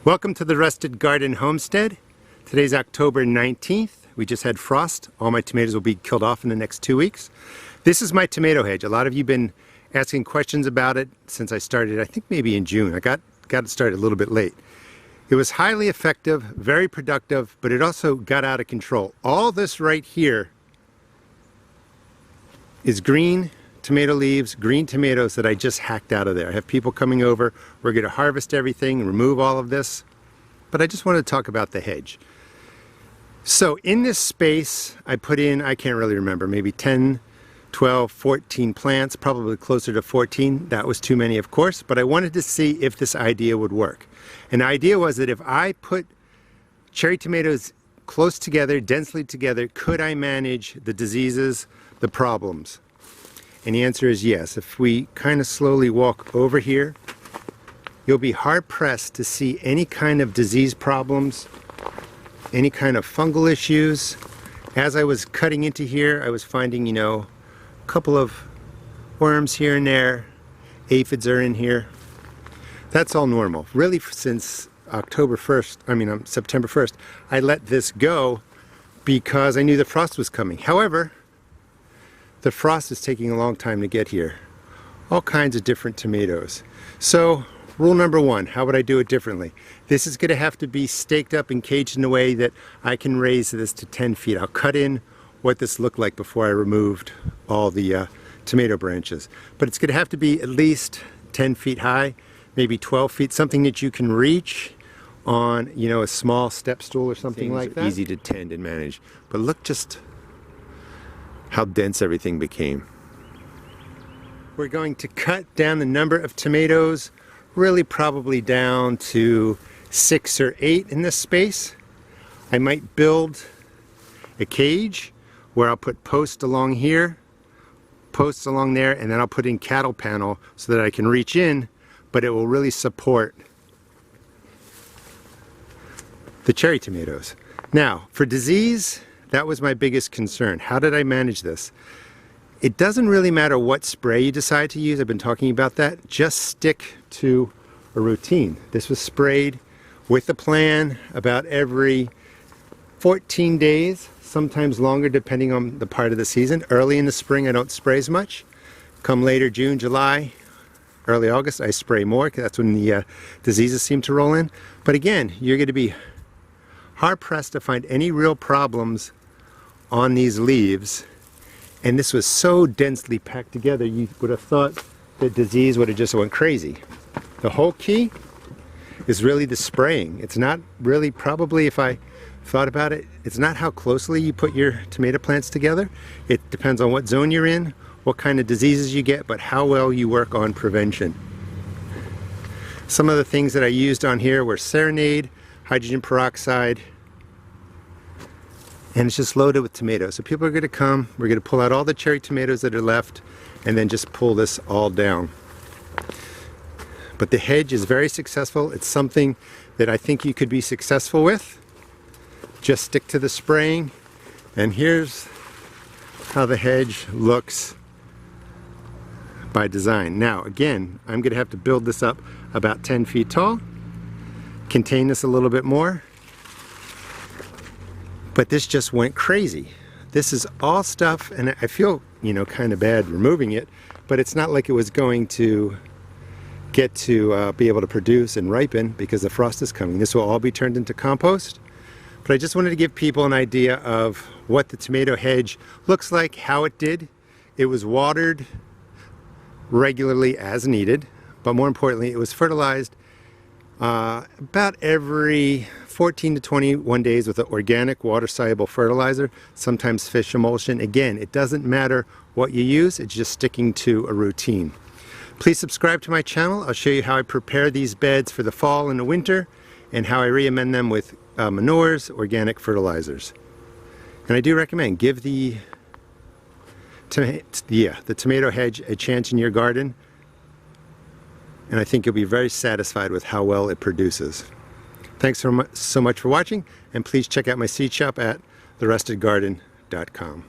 Welcome to the Rusted Garden Homestead. Today's October 19th. We just had frost. All my tomatoes will be killed off in the next 2 weeks. This is my tomato hedge. A lot of you have been asking questions about it since I started, I think maybe in June. I got it started a little bit late. It was highly effective, very productive, but it also got out of control. All this right here is green tomato leaves, green tomatoes that I just hacked out of there. I have people coming over. We're going to harvest everything and remove all of this. But I just wanted to talk about the hedge. So in this space, I put in, I can't really remember, maybe 10, 12, 14 plants, probably closer to 14. That was too many, of course, but I wanted to see if this idea would work. And the idea was that if I put cherry tomatoes close together, densely together, could I manage the diseases, the problems? And the answer is yes. If we kind of slowly walk over here, you'll be hard-pressed to see any kind of disease problems, any kind of fungal issues. As I was cutting into here, I was finding, a couple of worms here and there. Aphids are in here. That's all normal. Really, since September 1st, I let this go because I knew the frost was coming. However, the frost is taking a long time to get here. All kinds of different tomatoes. So, rule number one, how would I do it differently? This is going to have to be staked up and caged in a way that I can raise this to 10 feet. I'll cut in what this looked like before I removed all the tomato branches. But it's going to have to be at least 10 feet high, maybe 12 feet, something that you can reach on, a small step stool or something like that. Easy to tend and manage. But look just how dense everything became. We're going to cut down the number of tomatoes, really probably down to 6 or 8 in this space. I might build a cage where I'll put posts along here, posts along there, and then I'll put in cattle panel so that I can reach in, but it will really support the cherry tomatoes. Now, for disease, that was my biggest concern. How did I manage this? It doesn't really matter what spray you decide to use. I've been talking about that. Just stick to a routine. This was sprayed with a plan about every 14 days, sometimes longer depending on the part of the season. Early in the spring, I don't spray as much. Come later, June, July, early August, I spray more because that's when the diseases seem to roll in. But again, you're going to be hard-pressed to find any real problems on these leaves, and this was so densely packed together you would have thought that disease would have just went crazy. The whole key is really the spraying. It's not really, probably if I thought about it, it's not how closely you put your tomato plants together. It depends on what zone you're in, what kind of diseases you get, but how well you work on prevention. Some of the things that I used on here were Serenade, hydrogen peroxide, and it's just loaded with tomatoes. So people are going to come, we're going to pull out all the cherry tomatoes that are left, and then just pull this all down. But the hedge is very successful. It's something that I think you could be successful with. Just stick to the spraying, and here's how the hedge looks by design. Now again, I'm going to have to build this up about 10 feet tall, contain this a little bit more. But this just went crazy. This is all stuff, and I feel, kind of bad removing it, but it's not like it was going to get to be able to produce and ripen because the frost is coming. This will all be turned into compost. But I just wanted to give people an idea of what the tomato hedge looks like, how it did. It was watered regularly as needed, but more importantly, it was fertilized about every 14 to 21 days with an organic water-soluble fertilizer, sometimes fish emulsion. Again, it doesn't matter what you use, it's just sticking to a routine. Please subscribe to my channel. I'll show you how I prepare these beds for the fall and the winter and how I re-amend them with manures, organic fertilizers. And I do recommend give the tomato hedge a chance in your garden, and I think you'll be very satisfied with how well it produces. Thanks so much for watching, and please check out my seed shop at therustedgarden.com.